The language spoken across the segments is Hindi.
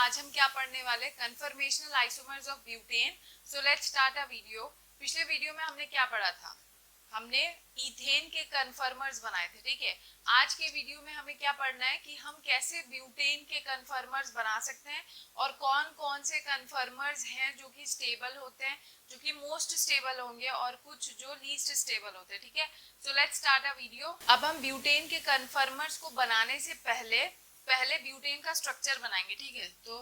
आज हम क्या पढ़ने वाले, conformational isomers of butane. So let's start a video. पिछले वीडियो में हमने क्या पढ़ा था, हमने इथेन के कन्फर्मर्स बनाए थे, ठीक है। आज के वीडियो में हमें क्या पढ़ना है कि हम कैसे ब्यूटेन के कन्फर्मर्स बना सकते हैं और कौन कौन से कन्फर्मर्स हैं जो कि स्टेबल होते हैं, जो कि मोस्ट स्टेबल होंगे और कुछ जो लीस्ट स्टेबल होते हैं, ठीक है। So let's start a video. अब हम ब्यूटेन के कन्फर्मर्स को बनाने से पहले ब्यूटेन का स्ट्रक्चर बनाएंगे, ठीक है। तो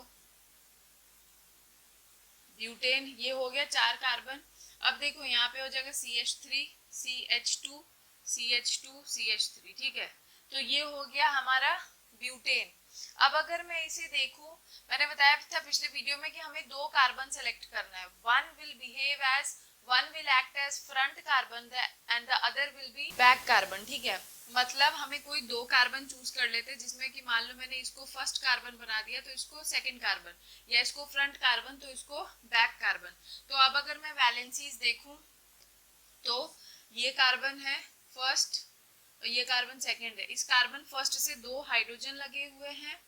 ब्यूटेन ये हो गया 4 कार्बन। अब देखो यहाँ पे हो जाएगा CH3 CH2 CH2 CH3, ठीक है। तो ये हो गया हमारा ब्यूटेन। अब अगर मैं इसे देखूं, मैंने बताया था पिछले वीडियो में कि हमें 2 कार्बन सेलेक्ट करना है। One will act as front carbon and the other will be back carbon, ठीक है। मतलब हमें कोई 2 कार्बन चूज कर लेते हैं, जिसमें कि मान लो मैंने इसको फर्स्ट कार्बन बना दिया तो इसको सेकंड कार्बन, या इसको फ्रंट कार्बन तो इसको बैक कार्बन। तो अब अगर मैं वैलेंसीज देखूं तो ये कार्बन है फर्स्ट, ये कार्बन सेकंड है। इस कार्बन फर्स्ट से 2 हाइड्रोजन लगे हुए हैं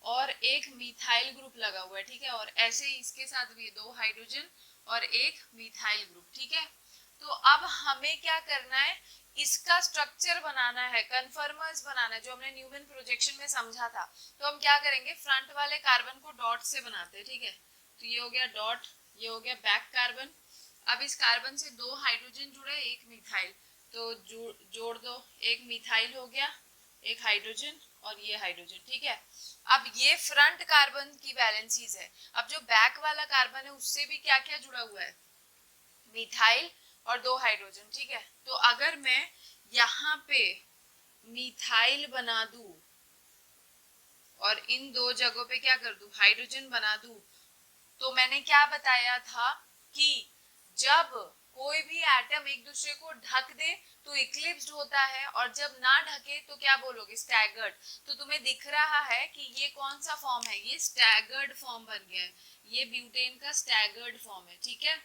और एक मिथाइल ग्रुप लगा हुआ है, ठीक है। और ऐसे ही इसके साथ भी 2 हाइड्रोजन और एक मिथाइल ग्रुप, ठीक है। तो अब हमें क्या करना है, इसका स्ट्रक्चर बनाना है, कन्फर्मर्स बनाना है, जो हमने न्यूमैन प्रोजेक्शन में समझा था। तो हम क्या करेंगे, फ्रंट वाले कार्बन को डॉट से बनाते हैं, ठीक है। तो ये हो गया डॉट, ये हो गया बैक कार्बन। अब इस कार्बन से 2 हाइड्रोजन जुड़े, एक मिथाइल, तो जोड़ दो, एक मिथाइल हो गया, एक हाइड्रोजन और ये हाइड्रोजन, ठीक है। अब ये फ्रंट कार्बन की वैलेंसीज है। अब जो बैक वाला कार्बन है उससे भी क्या क्या जुड़ा हुआ है, मिथाइल और 2 हाइड्रोजन, ठीक है। तो अगर मैं यहाँ पे मिथाइल बना दूं और इन 2 जगहों पे क्या कर दूं, हाइड्रोजन बना दूं, तो मैंने क्या बताया था कि जब कोई भी एटम एक दूसरे को ढक दे तो इक्लिप्स्ड होता है, और जब ना ढके तो क्या बोलोगे, स्टैगर्ड। तो तुम्हें दिख रहा है कि ये कौन सा फॉर्म है, ये स्टैगर्ड फॉर्म बन गया है, ये ब्यूटेन का स्टैगर्ड फॉर्म है, ठीक है।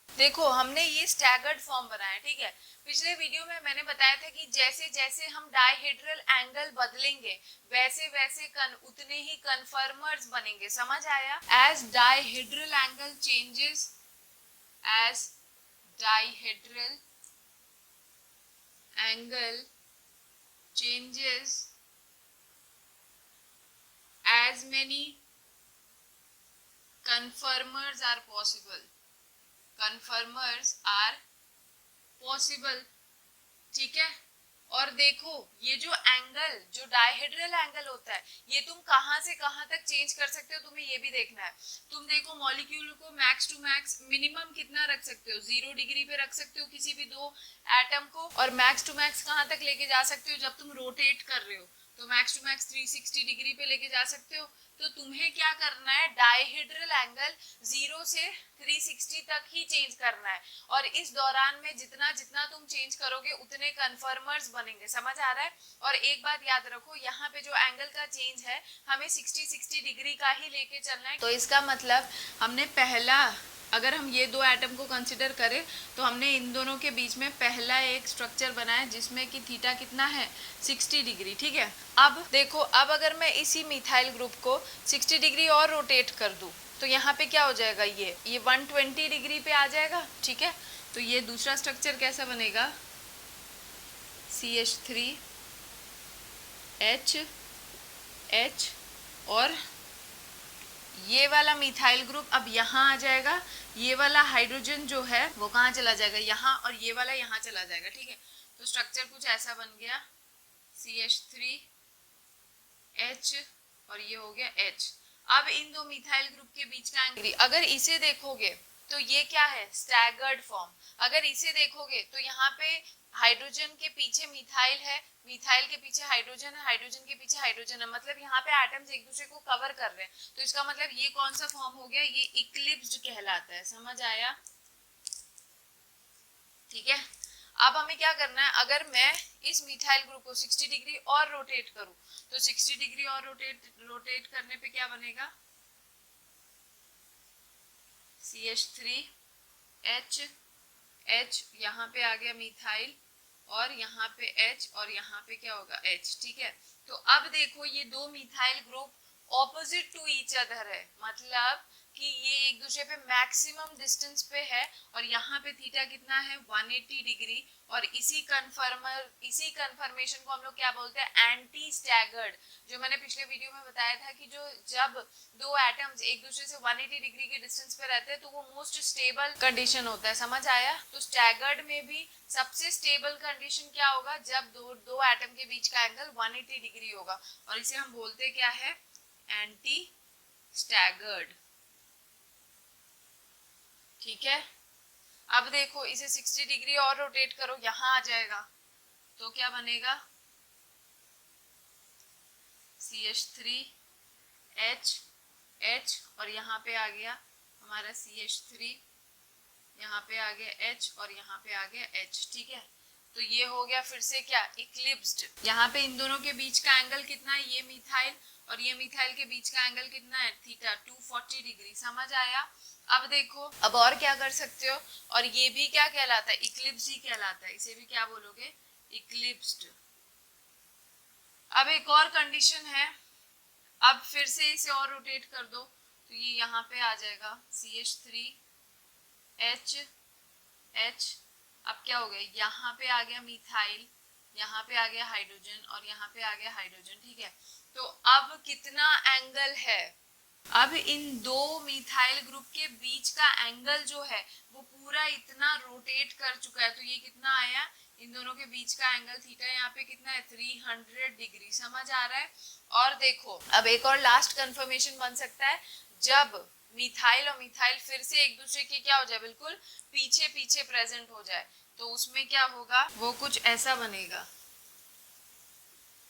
देखो हमने ये स्टैगर्ड फॉर्म बनाया, ठीक है। पिछले वीडियो में मैंने बताया था कि जैसे जैसे हम डायहेड्रल एंगल बदलेंगे वैसे वैसे उतने ही कन्फर्मर्स बनेंगे, समझ आया। As dihedral angle changes, as dihedral angle changes, as many conformers are possible, conformers are possible, ठीक है। और देखो ये जो एंगल, जो डायहेड्रल एंगल होता है, ये तुम कहां से कहां तक चेंज कर सकते हो, तुम्हें ये भी देखना है। तुम देखो मॉलिक्यूल को मैक्स टू मैक्स मिनिमम कितना रख सकते हो, 0 डिग्री पे रख सकते हो किसी भी 2 एटम को, और मैक्स टू मैक्स कहां तक लेके जा सकते हो, जब तुम रोटेट कर रहे हो तो मैक्स टू मैक्स 360 डिग्री पे लेके जा सकते हो। तो तुम्हें क्या करना है, डायहेड्रल एंगल 0 से 360 तक ही चेंज करना है, और इस दौरान में जितना जितना तुम चेंज करोगे उतने कन्फर्मर्स बनेंगे, समझ आ रहा है। और एक बात याद रखो, यहाँ पे जो एंगल का चेंज है हमें 60 डिग्री का ही लेके चलना है। तो इसका मतलब हमने पहला, अगर हम ये 2 एटम को कंसिडर करें तो हमने इन दोनों के बीच में पहला एक स्ट्रक्चर बनाया जिसमें कि थीटा कितना है, 60 डिग्री, ठीक है। अब देखो, अब अगर मैं इसी मिथाइल ग्रुप को 60 डिग्री और रोटेट कर दूं तो यहाँ पे क्या हो जाएगा, ये 120 डिग्री पे आ जाएगा, ठीक है। तो ये दूसरा स्ट्रक्चर कैसा बनेगा, CH3 H और ये वाला मिथाइल ग्रुप अब यहाँ आ जाएगा, ये वाला हाइड्रोजन जो है वो कहाँ चला जाएगा, यहाँ, और ये वाला यहाँ चला जाएगा, ठीक है। तो स्ट्रक्चर कुछ ऐसा बन गया, CH3 H और ये हो गया H। अब इन 2 मिथाइल ग्रुप के बीच का एंगल, अगर इसे देखोगे तो ये क्या है, स्टैगर्ड फॉर्म। अगर इसे देखोगे तो यहाँ पे हाइड्रोजन के पीछे मिथाइल है, मिथाइल के पीछे हाइड्रोजन है, हाइड्रोजन के पीछे हाइड्रोजन है, मतलब यहाँ पे एटम्स एक दूसरे को कवर कर रहे हैं। तो इसका मतलब ये कौन सा फॉर्म हो गया, ये इक्लिप्स्ड कहलाता है, समझ आया, ठीक है। अब हमें क्या करना है, अगर मैं इस मिथाइल ग्रुप को 60 डिग्री और रोटेट करूं तो 60 डिग्री और रोटेट करने पे क्या बनेगा, CH3 H यहाँ पे आ गया मिथाइल, और यहाँ पे H और यहाँ पे क्या होगा H, ठीक है। तो अब देखो ये 2 methyl group opposite to each other है, मतलब कि ये एक दूसरे पे मैक्सिमम डिस्टेंस पे है और यहाँ पे थीटा कितना है 180 डिग्री। और इसी कन्फर्मेशन को हम लोग क्या बोलते हैं, एंटी स्टैगर्ड। जो मैंने पिछले वीडियो में बताया था कि जब दो एटम्स एक दूसरे से 180 डिग्री के डिस्टेंस पे रहते हैं तो वो मोस्ट स्टेबल कंडीशन होता है, समझ आया। तो स्टैगर्ड में भी सबसे स्टेबल कंडीशन क्या होगा, जब दो एटम के बीच का एंगल 180 डिग्री होगा, और इसे हम बोलते क्या है, एंटी स्टैगर्ड। ठीक है, अब देखो इसे 60 डिग्री और रोटेट करो, यहां आ जाएगा तो क्या बनेगा, CH3H और यहाँ पे आ गया हमारा CH3, यहाँ पे आ गया H और यहाँ पे आ गया H। ठीक है, तो ये हो गया फिर से क्या, इक्लिप्स्ड। यहाँ पे इन दोनों के बीच का एंगल कितना है, ये मिथाइल और ये मिथाइल के बीच का एंगल कितना है, थीटा 240 डिग्री, समझ आया। अब देखो, अब और क्या कर सकते हो, और ये भी क्या कहलाता है, इक्लिप्स ही कहलाता है, इसे भी क्या बोलोगे, इक्लिप्स्ड। अब एक और कंडीशन है, अब फिर से इसे और रोटेट कर दो तो ये यहाँ पे आ जाएगा CH3H। अब क्या हो गया, यहाँ पे आ गया मिथाइल, यहाँ पे आ गया हाइड्रोजन और यहाँ पे आ गया हाइड्रोजन। ठीक है, तो अब कितना एंगल है, अब इन दो मिथाइल ग्रुप के बीच का एंगल जो है वो पूरा इतना रोटेट कर चुका है, तो ये कितना आया, इन दोनों के बीच का एंगल थीटा यहाँ पे कितना है 300 डिग्री, समझ आ रहा है। और देखो अब एक और लास्ट कंफर्मेशन बन सकता है, जब मिथाइल और मिथाइल फिर से एक दूसरे के क्या हो जाए, बिल्कुल पीछे पीछे प्रेजेंट हो जाए, तो उसमें क्या होगा, वो कुछ ऐसा बनेगा,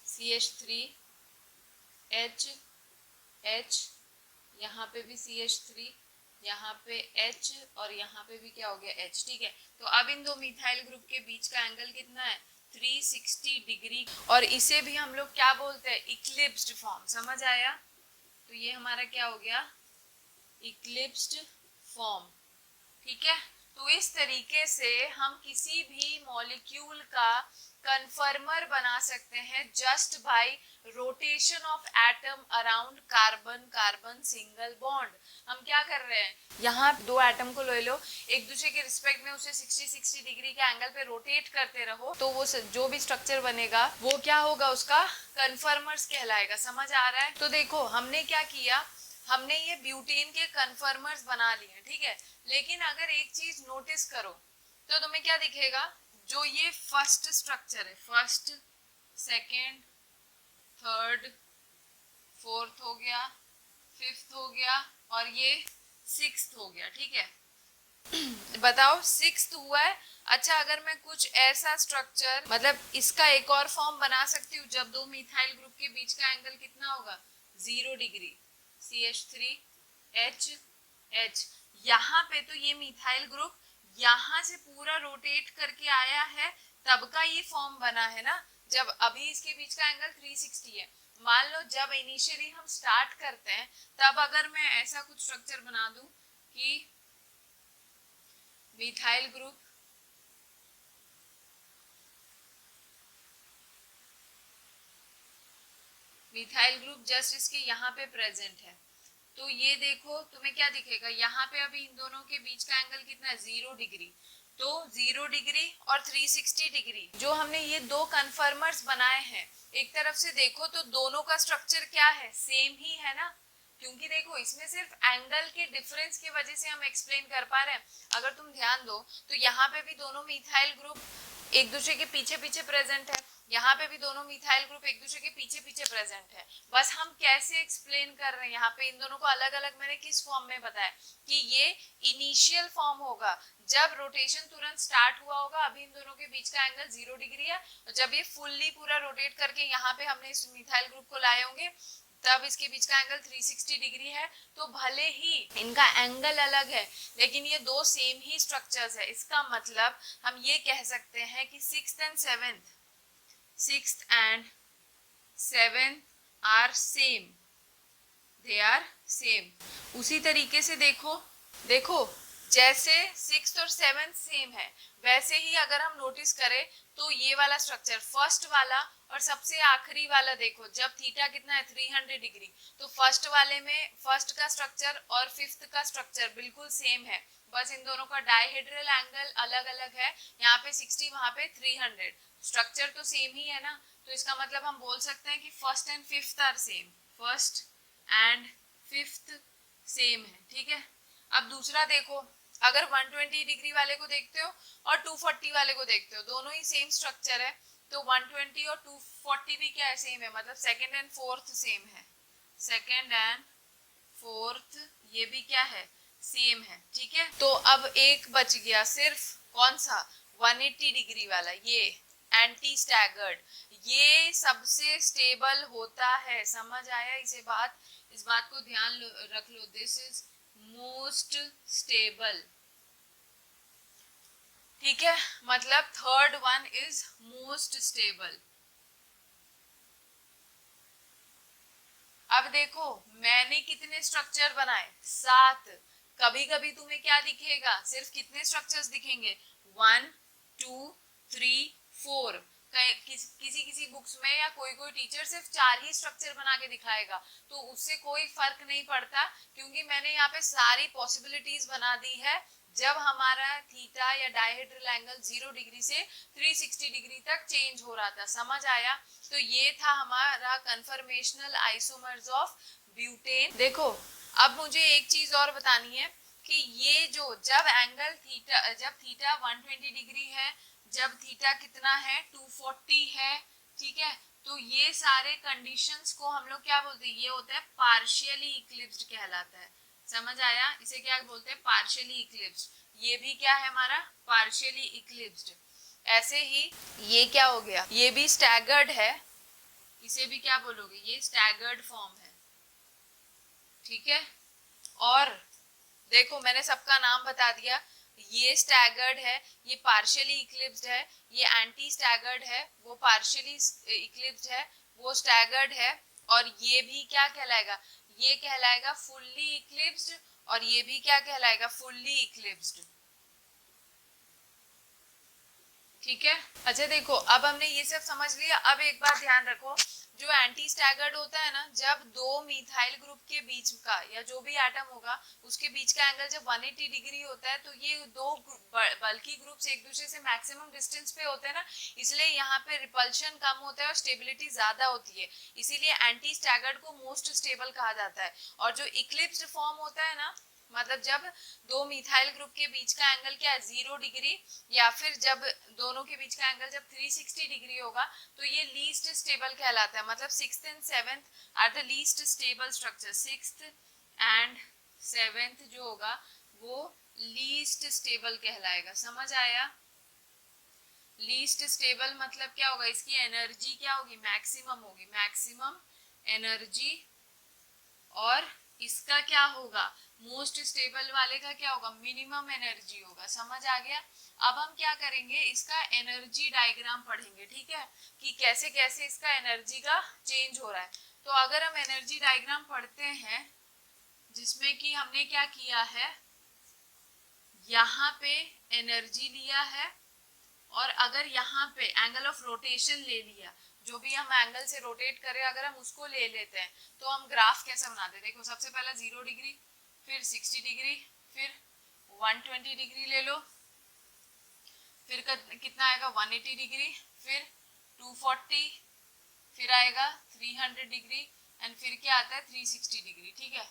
CH3H, यहाँ पे भी CH3, यहाँ पे H और यहाँ पे भी क्या हो गया H। ठीक है, तो अब इन दो मिथाइल ग्रुप के बीच का एंगल कितना है 360 डिग्री, और इसे भी हम लोग क्या बोलते हैं, इक्लिप्स्ड फॉर्म, समझ आया। तो ये हमारा क्या हो गया, इक्लिप्स्ड फॉर्म। ठीक है, तो इस तरीके से हम किसी भी मॉलिक्यूल का कन्फर्मर बना सकते हैं just by rotation of atom around carbon carbon single bond. हम क्या कर रहे हैं, यहाँ दो एटम को ले लो, एक दूसरे के रिस्पेक्ट में उसे 60 डिग्री के एंगल पे रोटेट करते रहो, तो वो जो भी स्ट्रक्चर बनेगा वो क्या होगा, उसका कन्फर्मर्स कहलाएगा, समझ आ रहा है। तो देखो हमने क्या किया, हमने ये ब्यूटेन के कन्फर्मर्स बना लिए, ठीक है। लेकिन अगर एक चीज नोटिस करो तो तुम्हें क्या दिखेगा, जो ये फर्स्ट स्ट्रक्चर है, फर्स्ट सेकेंड थर्ड फोर्थ हो गया, फिफ्थ हो गया और ये सिक्स्थ हो गया। ठीक है, बताओ सिक्स्थ हुआ है। अच्छा, अगर मैं कुछ ऐसा स्ट्रक्चर, मतलब इसका एक और फॉर्म बना सकती हूँ जब दो मिथाइल ग्रुप के बीच का एंगल कितना होगा 0 डिग्री, CH3HH। यहाँ पे तो ये मिथाइल ग्रुप यहाँ से पूरा रोटेट करके आया है, तब का ये फॉर्म बना है ना। जब अभी इसके बीच का एंगल 360 है, मान लो जब इनिशियली हम स्टार्ट करते हैं तब अगर मैं ऐसा कुछ स्ट्रक्चर बना दूं कि मिथाइल ग्रुप जस्ट इसके यहाँ पे प्रेजेंट है, तो ये देखो तुम्हें क्या दिखेगा, यहाँ पे अभी इन दोनों के बीच का एंगल कितना है 0 डिग्री, तो 0 डिग्री और 360 डिग्री जो हमने ये दो कन्फर्मर्स बनाए हैं, एक तरफ से देखो तो दोनों का स्ट्रक्चर क्या है, सेम ही है ना। क्योंकि देखो इसमें सिर्फ एंगल के डिफरेंस की वजह से हम एक्सप्लेन कर पा रहे हैं। अगर तुम ध्यान दो तो यहाँ पे भी दोनों मिथाइल ग्रुप एक दूसरे के पीछे पीछे प्रेजेंट है, यहाँ पे भी दोनों मिथाइल ग्रुप एक दूसरे के पीछे पीछे प्रेजेंट है। बस हम कैसे एक्सप्लेन कर रहे हैं, यहाँ पे इन दोनों को अलग अलग मैंने किस फॉर्म में बताया कि ये इनिशियल फॉर्म होगा, जब रोटेशन तुरंत स्टार्ट हुआ होगा, अभी इन दोनों के बीच का एंगल 0 डिग्री है, और जब ये फुल्ली पूरा रोटेट करके यहाँ पे हमने इस मिथाइल ग्रुप को लाए होंगे तब इसके बीच का एंगल 360 डिग्री है। तो भले ही इनका एंगल अलग है लेकिन ये दो सेम ही स्ट्रक्चर्स है। इसका मतलब हम ये कह सकते हैं कि sixth and seventh are same, they are same. उसी तरीके से देखो जैसे 6th और 7th सेम है, वैसे ही अगर हम नोटिस करें तो ये वाला स्ट्रक्चर फर्स्ट वाला और सबसे आखिरी वाला देखो, जब थीटा कितना है 300 डिग्री, तो फर्स्ट वाले में फर्स्ट का स्ट्रक्चर और फिफ्थ का स्ट्रक्चर बिल्कुल सेम है, बस इन दोनों का डायहेड्रल एंगल अलग अलग है, यहाँ पे 60 वहां पे 300, स्ट्रक्चर तो सेम ही है ना, तो इसका मतलब हम बोल सकते हैं कि first and fifth are same, first and fifth same है, ठीक है। अब दूसरा देखो, अगर 120 डिग्री वाले को देखते हो और 240 वाले को देखते हो, दोनों ही सेम स्ट्रक्चर है, तो 120 और 240 भी क्या है, सेम है, मतलब सेकंड एंड फोर्थ सेम है, सेकंड एंड फोर्थ ये भी क्या है, सेम है, ठीक है। तो अब एक बच गया सिर्फ, कौन सा, 180 डिग्री वाला, ये एंटी स्टैगर्ड, ये सबसे स्टेबल होता है, समझ आया इसे बात, इस बात को ध्यान रख लो, दिस इज मोस्ट स्टेबल, ठीक है, मतलब third one is most stable. अब देखो मैंने कितने स्ट्रक्चर बनाए, 7, कभी कभी तुम्हें क्या दिखेगा, सिर्फ कितने स्ट्रक्चर्स दिखेंगे, 1 2 3 4, किसी किसी बुक्स में या कोई कोई टीचर सिर्फ 4 ही स्ट्रक्चर बना के दिखाएगा, तो उससे कोई फर्क नहीं पड़ता, क्योंकि मैंने यहाँ पे सारी पॉसिबिलिटीज बना दी है, जब हमारा थीटा या डायहेड्रल एंगल 0 डिग्री से 360 डिग्री तक चेंज हो रहा था, समझ आया। तो ये था हमारा कन्फर्मेशनल आइसोमर्स ऑफ ब्यूटेन। देखो अब मुझे एक चीज और बतानी है कि ये जो जब एंगल थीटा, जब थीटा 120 डिग्री है, जब थीटा कितना है 240 है, ठीक है, तो ये सारे कंडीशंस को हम लोग क्या बोलते हैं, ये होता है पार्शियली इक्लिप्स्ड कहलाता है, समझ आया, इसे क्या बोलते हैं, पार्शियली इक्लिप्स्ड, ये भी क्या है हमारा पार्शियली इक्लिप्स्ड। ऐसे ही ये क्या हो गया, ये भी स्टैगर्ड है, इसे भी क्या बोलोगे, ये स्टैगर्ड फॉर्म है, ठीक है। और देखो मैंने सबका नाम बता दिया, ये स्टैगर्ड है, ये पार्शियली इक्लिप्स्ड है, ये एंटी स्टैगर्ड है, वो पार्शियली इक्लिप्स्ड है, वो स्टैगर्ड है, और ये भी क्या कहलाएगा, ये कहलाएगा फुल्ली इक्लिप्स्ड, और ये भी क्या कहलाएगा, फुल्ली इक्लिप्स्ड, ठीक है। अच्छा देखो अब हमने ये सब समझ लिया, अब एक बात ध्यान रखो, जो एंटी स्टैगर्ड होता है ना, जब दो मिथाइल ग्रुप के बीच का या जो भी एटम होगा उसके बीच का एंगल जब 180 डिग्री होता है, तो ये दो बल्कि ग्रुप्स एक दूसरे से मैक्सिमम डिस्टेंस पे होते हैं ना, इसलिए यहाँ पे रिपल्शन कम होता है और स्टेबिलिटी ज्यादा होती है, इसीलिए एंटी स्टैगर्ड को मोस्ट स्टेबल कहा जाता है। और जो इक्लिप्स्ड फॉर्म होता है ना, मतलब जब दो मिथाइल ग्रुप के बीच का एंगल क्या है 0 डिग्री, या फिर जब दोनों के बीच का एंगल जब 360 डिग्री होगा, तो ये लीस्ट स्टेबल कहलाता है, मतलब 6th and 7th are the least stable structure, 6th and 7th जो होगा वो लीस्ट स्टेबल कहलाएगा, समझ आया। लीस्ट स्टेबल मतलब क्या होगा, इसकी एनर्जी क्या होगी, मैक्सिमम होगी, मैक्सिमम एनर्जी, और इसका क्या होगा, मोस्ट स्टेबल वाले का क्या होगा, मिनिमम एनर्जी होगा, समझ आ गया। अब हम क्या करेंगे, इसका एनर्जी डायग्राम पढ़ेंगे, ठीक है, कि कैसे कैसे इसका एनर्जी का चेंज हो रहा है। तो अगर हम एनर्जी डायग्राम पढ़ते हैं, जिसमें कि हमने क्या किया है, यहाँ पे एनर्जी लिया है, और अगर यहाँ पे एंगल ऑफ रोटेशन ले लिया, जो भी हम एंगल से रोटेट करें अगर हम उसको ले लेते हैं, तो हम ग्राफ कैसे बनाते हैं, देखो सबसे पहला 0 डिग्री, फिर 60 डिग्री, फिर 120 डिग्री ले लो, फिर कितना आएगा 180 डिग्री, फिर 240, फिर आएगा 300 डिग्री, एंड फिर क्या आता है 360 डिग्री, ठीक है।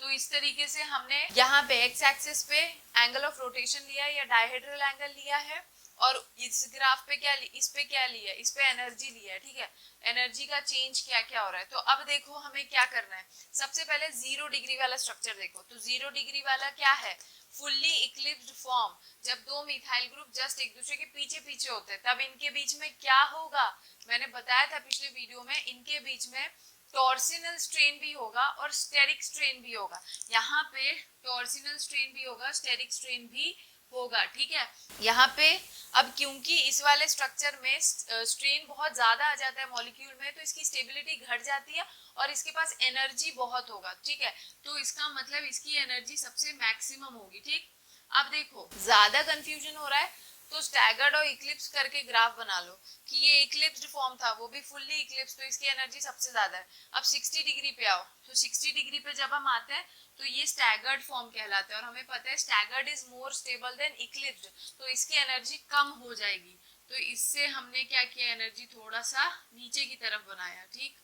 तो इस तरीके से हमने यहाँ पे एक्स एक्सिस पे एंगल ऑफ रोटेशन लिया है या डायहेड्रल एंगल लिया है, और इस ग्राफ पे क्या, इस पे क्या लिया है, इस पे एनर्जी लिया है, ठीक है, एनर्जी का चेंज क्या क्या हो रहा है। तो अब देखो हमें क्या करना है, सबसे पहले 0 डिग्री वाला स्ट्रक्चर देखो, तो 0 डिग्री वाला क्या है, फुल्ली इक्लिप्स्ड फॉर्म, जब दो मिथाइल ग्रुप जस्ट एक दूसरे के पीछे पीछे होते हैं, तब इनके बीच में क्या होगा, मैंने बताया था पिछले वीडियो में, इनके बीच में टॉर्सिनल स्ट्रेन भी होगा और स्टेरिक स्ट्रेन भी होगा, यहाँ पे टॉर्सिनल स्ट्रेन भी होगा, स्टेरिक स्ट्रेन भी होगा, ठीक है। यहाँ पे अब क्योंकि इस वाले स्ट्रक्चर में स्ट्रेन बहुत ज्यादा आ जाता है मॉलिक्यूल में, तो इसकी स्टेबिलिटी घट जाती है और इसके पास एनर्जी बहुत होगा, ठीक है, तो इसका मतलब इसकी एनर्जी सबसे मैक्सिमम होगी, ठीक। अब देखो ज्यादा कंफ्यूजन हो रहा है तो स्टैगर्ड और इक्लिप्स करके ग्राफ बना लो कि ये इक्लिप्स्ड फॉर्म था, वो भी फुल्ली इक्लिप्स, तो इसकी एनर्जी सबसे ज्यादा है। अब 60 डिग्री पे आओ, तो 60 डिग्री पे जब हम आते हैं तो ये स्टैगर्ड फॉर्म कहलाता है, और हमें पता है staggered is more stable then eclipsed, तो इसकी एनर्जी कम हो जाएगी। तो इससे हमने क्या किया, एनर्जी थोड़ा सा नीचे की तरफ बनाया, ठीक।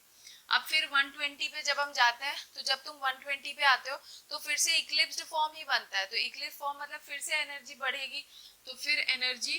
अब फिर 120 पे जब हम जाते हैं, तो जब तुम 120 पे आते हो तो फिर से इक्लिप्स्ड फॉर्म ही बनता है, तो इक्लिप्स फॉर्म मतलब फिर से एनर्जी बढ़ेगी, तो फिर एनर्जी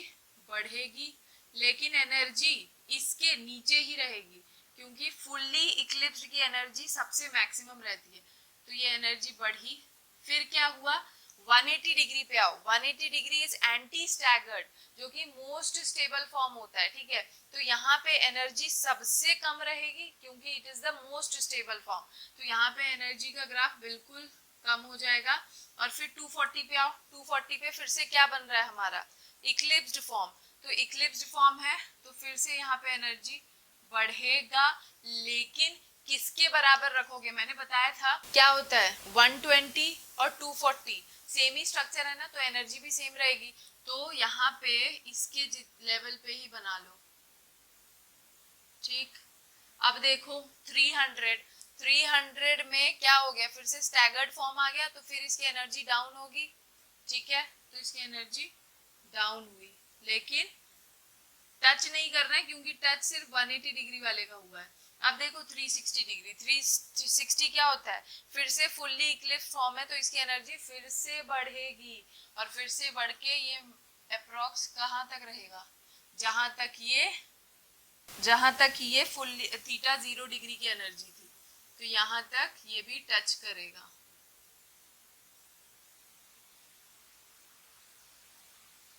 बढ़ेगी, लेकिन एनर्जी इसके नीचे ही रहेगी, क्योंकि फुल्ली इक्लिप्स्ड की एनर्जी सबसे मैक्सिमम रहती है, तो ये एनर्जी बढ़ी। फिर क्या हुआ, 180 डिग्री पे आओ, 180 डिग्री इज एंटी स्टैगर्ड, जो कि मोस्ट स्टेबल फॉर्म होता है, ठीक है। तो यहाँ पे एनर्जी सबसे कम रहेगी क्योंकि it is the most stable form, तो यहाँ पे एनर्जी का ग्राफ बिल्कुल कम हो जाएगा। और फिर 240 पे आओ, 240 पे फिर से क्या बन रहा है हमारा, इक्लिप्स्ड फॉर्म, तो इक्लिप्स्ड फॉर्म है तो फिर से यहाँ पे एनर्जी बढ़ेगा, लेकिन किसके बराबर रखोगे, मैंने बताया था क्या होता है 120 और 240 सेम ही स्ट्रक्चर है ना, तो एनर्जी भी सेम रहेगी, तो यहाँ पे इसके लेवल पे ही बना लो, ठीक। अब देखो 300 में क्या हो गया, फिर से स्टैगर्ड फॉर्म आ गया, तो फिर इसकी एनर्जी डाउन होगी, ठीक है, तो इसकी एनर्जी डाउन हुई, लेकिन टच नहीं करना है क्योंकि टच सिर्फ 180 डिग्री वाले का हुआ है। अब देखो 360 डिग्री, 360 क्या होता है, फिर से फुल्ली इक्लिप्स फॉर्म है, तो इसकी एनर्जी फिर से बढ़ेगी, और फिर से बढ़ के ये अप्रोक्स कहाँ तक रहेगा, जहां तक ये फुल्ली थीटा 0 डिग्री की एनर्जी थी, तो यहाँ तक ये भी टच करेगा,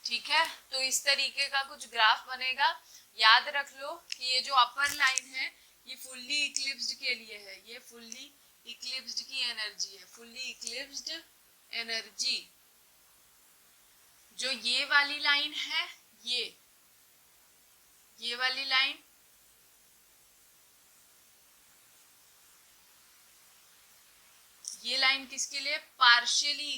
ठीक है। तो इस तरीके का कुछ ग्राफ बनेगा, याद रख लो कि ये जो अपर लाइन है ये फुल्ली इक्लिप्स्ड के लिए है, ये फुल्ली इक्लिप्स्ड की एनर्जी है, फुल्ली इक्लिप्स्ड एनर्जी। जो ये वाली लाइन है, ये वाली लाइन, ये लाइन किसके लिए, पार्शियली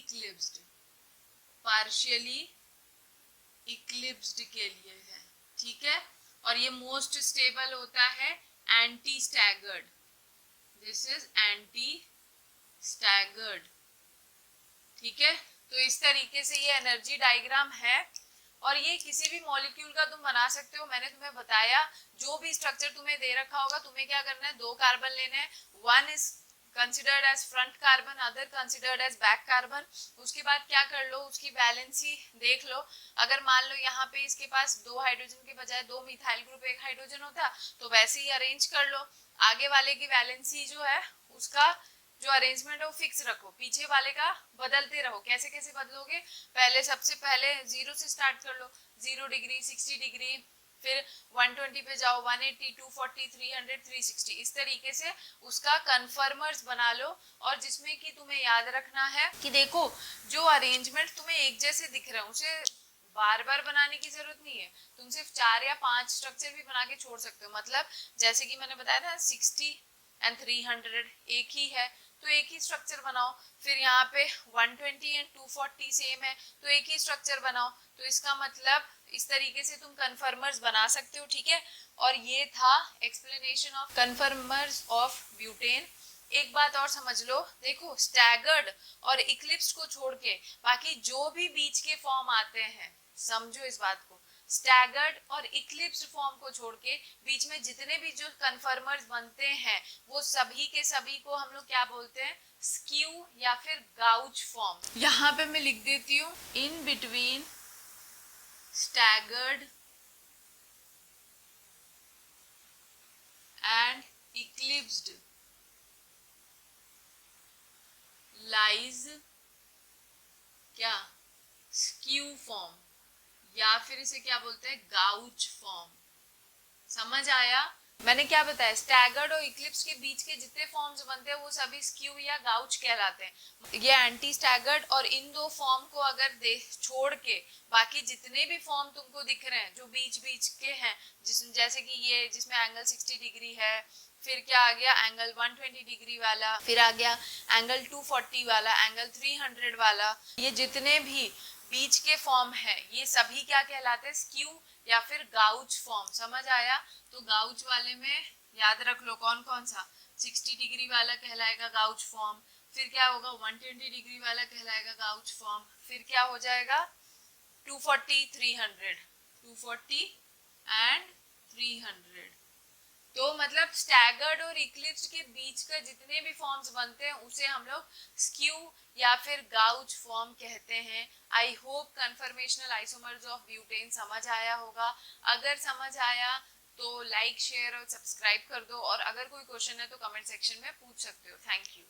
इक्लिप्स्ड के लिए है, ठीक है। और ये मोस्ट स्टेबल होता है anti staggered, this is anti staggered, ठीक है। तो इस तरीके से ये एनर्जी डायग्राम है, और ये किसी भी मॉलिक्यूल का तुम बना सकते हो। मैंने तुम्हें बताया जो भी स्ट्रक्चर तुम्हें दे रखा होगा, तुम्हें क्या करना है, 2 कार्बन लेने हैं, one is considered as front carbon, other considered as back carbon. उसके बाद क्या कर लो, उसकी वैलेंसी देख लो। अगर मान लो यहाँ पे इसके पास 2 हाइड्रोजन के बजाय 2 मिथाइल ग्रुप 1 हाइड्रोजन होता, तो वैसे ही अरेंज कर लो। आगे वाले की वैलेंसी जो है उसका जो अरेंजमेंट है वो फिक्स रखो, पीछे वाले का बदलते रहो। कैसे कैसे बदलोगे, पहले सबसे पहले 0 से स्टार्ट कर लो, 0 डिग्री, 60 डिग्री, फिर 120 पे जाओ, 180, 240, 300, 360, इस तरीके से उसका कन्फर्मर्स बना लो। और जिसमें कि तुम्हें याद रखना है कि देखो जो अरेंजमेंट तुम्हें एक जैसे दिख रहे हैं उसे बार बार बनाने की जरूरत नहीं है, तुम सिर्फ 4 या 5 स्ट्रक्चर भी बना के छोड़ सकते हो। मतलब जैसे कि मैंने बताया था 60 एंड 300 एक ही है, तो एक ही स्ट्रक्चर बनाओ। फिर यहाँ पे 120 एंड 240 सेम है, तो एक ही स्ट्रक्चर बनाओ। तो इसका मतलब इस तरीके से तुम कन्फर्मर्स बना सकते हो, ठीक है। और ये था explanation of conformers of butane. एक बात और समझ लो, देखो स्टैगर्ड और इक्लिप्स को छोड़ के बाकी जो भी बीच के फॉर्म आते हैं, समझो इस बात को, स्टैगर्ड और इक्लिप्स फॉर्म को छोड़ के बीच में जितने भी जो कन्फर्मर्स बनते हैं वो सभी के सभी को हम लोग क्या बोलते हैं, स्क्यू या फिर गाउच फॉर्म। यहाँ पे मैं लिख देती हूँ, in between staggered and eclipsed lies क्या, स्क्यू फॉर्म, या फिर इसे क्या बोलते हैं, गाउच फॉर्म। समझ आया मैंने क्या बताया, स्टैगर्ड और इक्लिप्स के बीच के जितने फॉर्म्स बनते हैं वो सभी स्क्यू या गाउच कहलाते हैं। ये एंटी स्टैगर्ड और इन 2 फॉर्म को अगर छोड़ के बाकी जितने भी फॉर्म तुमको दिख रहे हैं जो बीच बीच के हैं, जैसे कि ये जिसमें एंगल 60 डिग्री है, फिर क्या आ गया एंगल 120 डिग्री वाला, फिर आ गया एंगल 240 वाला, एंगल 300 वाला, ये जितने भी बीच के फॉर्म है, ये सभी क्या कहलाते हैं, स्क्यू या फिर गाउच फॉर्म। समझ आया? तो गाउच वाले में याद रख लो कौन कौन सा, 60 डिग्री वाला कहलाएगा गाउच फॉर्म, फिर क्या होगा 120 डिग्री वाला कहलाएगा गाउच फॉर्म, फिर क्या हो जाएगा 240 300, 240 एंड 300। तो मतलब स्टैगर्ड और इक्लिप्स के बीच का जितने भी फॉर्म्स बनते हैं उसे हम लोग स्क्यू या फिर गाउच फॉर्म कहते हैं। I hope conformational isomers of butane समझ आया होगा। अगर समझ आया तो लाइक शेयर और सब्सक्राइब कर दो, और अगर कोई क्वेश्चन है तो कमेंट सेक्शन में पूछ सकते हो। Thank you.